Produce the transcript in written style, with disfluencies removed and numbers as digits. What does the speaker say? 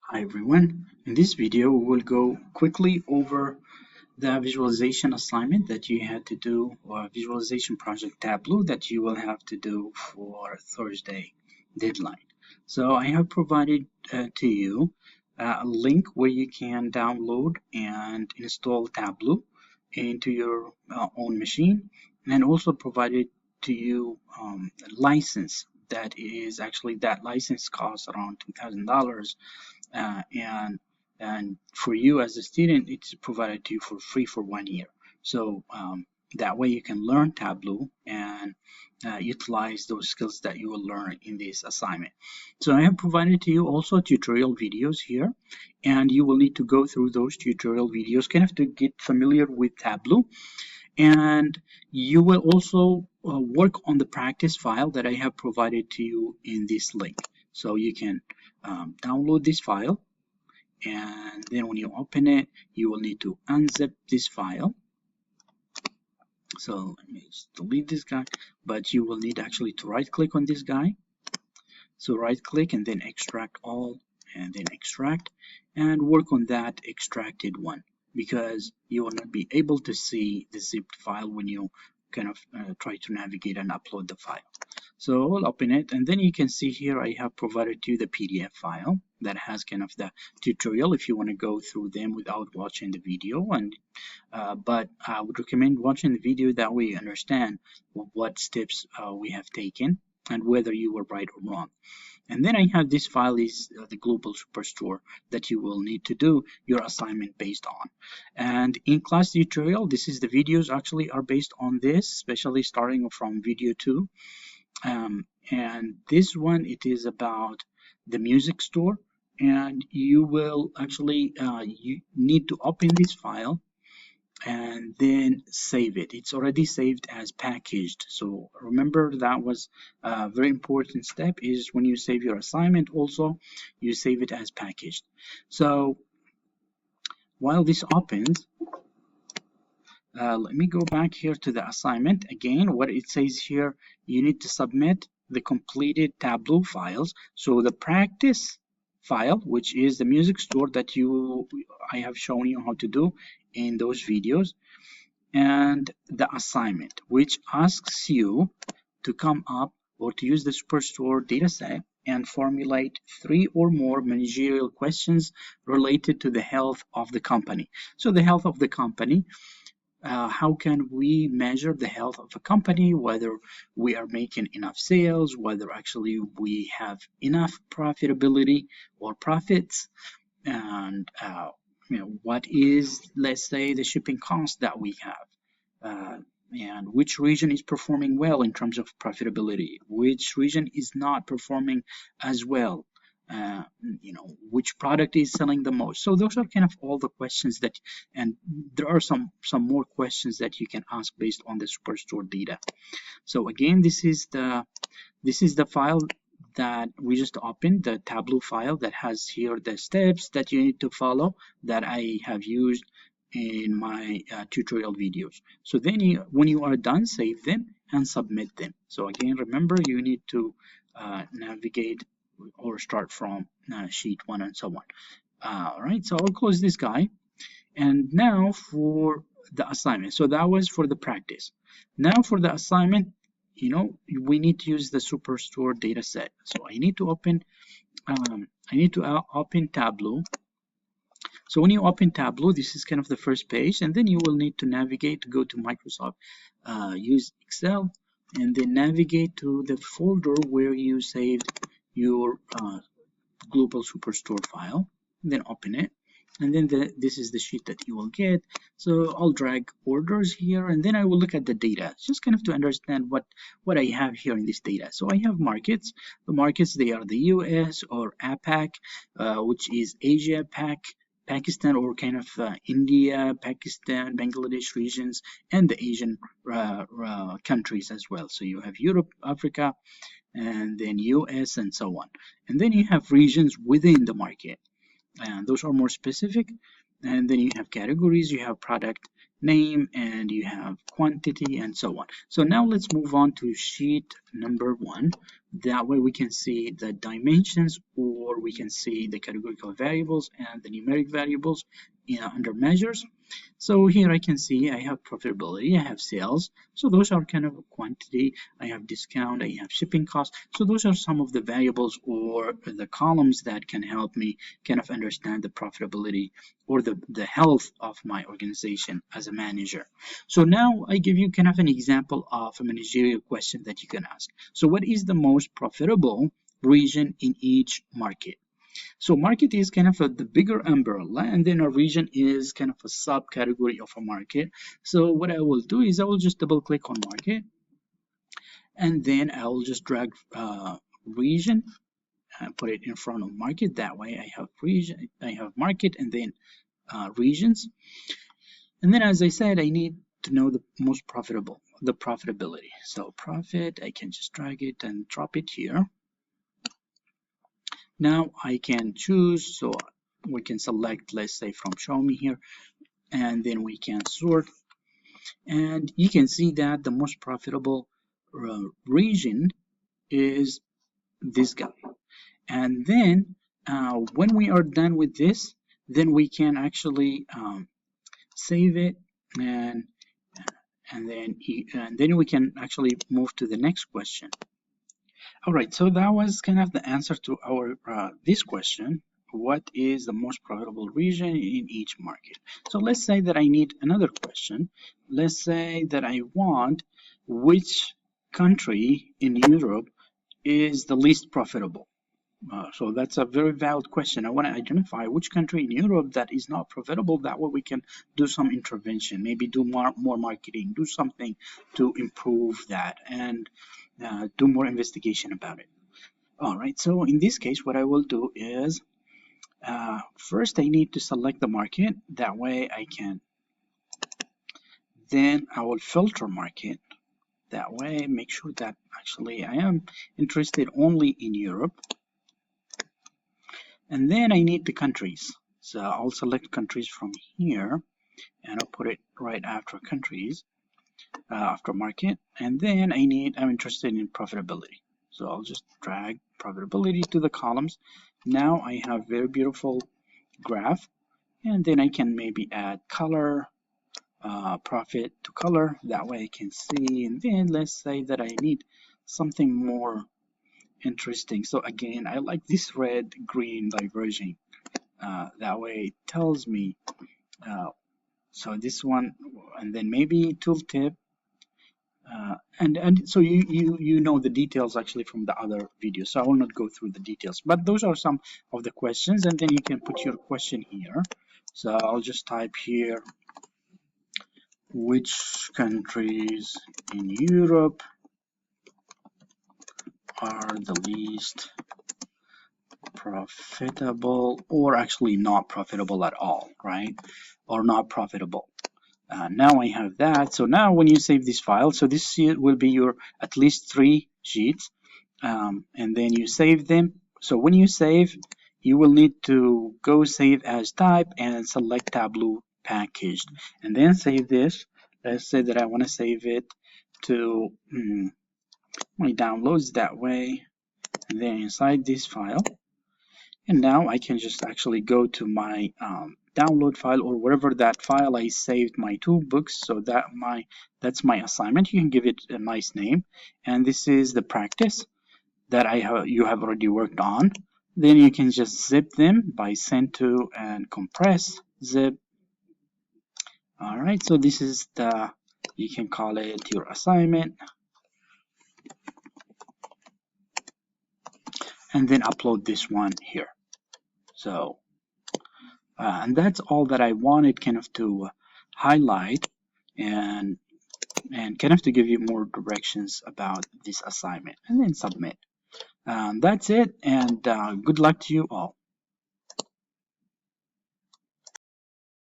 Hi everyone. In this video, we will go quickly over the visualization assignment that you had to do, or visualization project Tableau that you will have to do for Thursday deadline. So I have provided to you a link where you can download and install Tableau into your own machine, and also provided to you a license that license costs around $2,000, and for you as a student, it's provided to you for free for 1 year. So that way you can learn Tableau and utilize those skills that you will learn in this assignment. So I have provided to you also tutorial videos here, and you will need to go through those tutorial videos kind of to get familiar with Tableau. And you will also work on the practice file that I have provided to you in this link. So you can download this file, and then when you open it, you will need to unzip this file. So let me just delete this guy, but you will need actually to right click on this guy. So right click and then extract all, and then extract, and work on that extracted one, because you will not be able to see the zipped file when you kind of try to navigate and upload the file. So I'll open it, and then you can see here I have provided you the PDF file that has kind of the tutorial if you want to go through them without watching the video. And but I would recommend watching the video, that way you understand what steps we have taken and whether you were right or wrong. And then I have this file is the global superstore that you will need to do your assignment based on. And in class tutorial, this is the videos actually are based on this, especially starting from video 2. And this one, it is about the music store, and you will actually you need to open this file and then save it. It's already saved as packaged. So remember, that was a very important step, is when you save your assignment also, you save it as packaged. So while this opens, let me go back here to the assignment. Again, what it says here, you need to submit the completed Tableau files. So the practice file, which is the music store that I have shown you how to do in those videos, and the assignment, which asks you to come up or to use the Superstore dataset and formulate 3 or more managerial questions related to the health of the company. So the health of the company, how can we measure the health of a company, whether we are making enough sales, whether actually we have enough profitability or profits, and what is, let's say, the shipping cost that we have, and which region is performing well in terms of profitability, which region is not performing as well, which product is selling the most. So those are kind of all the questions that, and there are some more questions that you can ask based on the Superstore data. So again, this is the file that we just opened, the Tableau file that has here the steps that you need to follow that I have used in my tutorial videos. So then when you are done, save them and submit them. So again, remember, you need to navigate or start from sheet 1 and so on. All right, so I'll close this guy. And now for the assignment. So that was for the practice. Now for the assignment, we need to use the Superstore data set. So I need to open Tableau. So when you open Tableau, this is kind of the first page, and then you will need to navigate to go to Microsoft, use Excel, and then navigate to the folder where you saved your global Superstore file, and then open it. And then this is the sheet that you will get. So I'll drag orders here, and then I will look at the data, just kind of to understand what I have here in this data. So I have markets. The markets, they are the US or APAC, which is Asia, Pakistan, or kind of India, Pakistan, Bangladesh regions, and the Asian countries as well. So you have Europe, Africa, and then US, and so on. And then you have regions within the market, and those are more specific. And then you have categories, you have product name, and you have quantity, and so on. So now let's move on to sheet number 1. That way we can see the dimensions, or we can see the categorical variables and the numeric variables under measures. So here I can see I have profitability, I have sales. So those are kind of a quantity. I have discount, I have shipping costs. So those are some of the variables or the columns that can help me kind of understand the profitability or the health of my organization as a manager. So now I give you kind of an example of a managerial question that you can ask. So what is the most profitable region in each market? So market is kind of the bigger umbrella, and then a region is kind of a subcategory of a market. So what I will do is I will just double click on market, and then I will just drag region and put it in front of market. That way I have region, I have market, and then regions. And then, as I said, I need to know the most profitable, the profitability. So profit, I can just drag it and drop it here. Now I can choose, so we can select, let's say, from show me here, and then we can sort, and you can see that the most profitable region is this guy. And then when we are done with this, then we can actually save it, and then we can actually move to the next question. All right, so that was kind of the answer to our this question. What is the most profitable region in each market? So let's say that I need another question. Let's say that I want which country in Europe is the least profitable. So that's a very valid question. I want to identify which country in Europe that is not profitable. That way we can do some intervention, maybe do more marketing, do something to improve that, and do more investigation about it. All right, so in this case, what I will do is first I need to select the market. That way I can, then I will filter market. That way, make sure that actually I am interested only in Europe. And then I need the countries. So I'll select countries from here, and I'll put it right after countries, after market. And then I'm interested in profitability. So I'll just drag profitability to the columns. Now I have very beautiful graph, and then I can maybe add color, profit to color. That way I can see. And then let's say that I need something more interesting. So again, I like this red green diverging. That way it tells me. So this one, and then maybe tooltip. And so you know the details actually from the other video, so I will not go through the details, but those are some of the questions, and then you can put your question here. So I'll just type here, which countries in Europe are the least profitable, or actually not profitable at all, right? Or not profitable. Now I have that. So now when you save this file, so this will be your at least 3 sheets, and then you save them. So when you save, you will need to go save as type and select Tableau packaged, and then save this. Let's say that I want to save it to my downloads, that way, and then inside this file. And now I can just actually go to my download file, or wherever that file I saved my 2 books. So that's my assignment. You can give it a nice name, and this is the practice that you have already worked on. Then you can just zip them by send to and compress zip. All right, so this is you can call it your assignment, and then upload this one here. So and that's all that I wanted kind of to highlight, and kind of to give you more directions about this assignment, and then submit. That's it, and good luck to you all.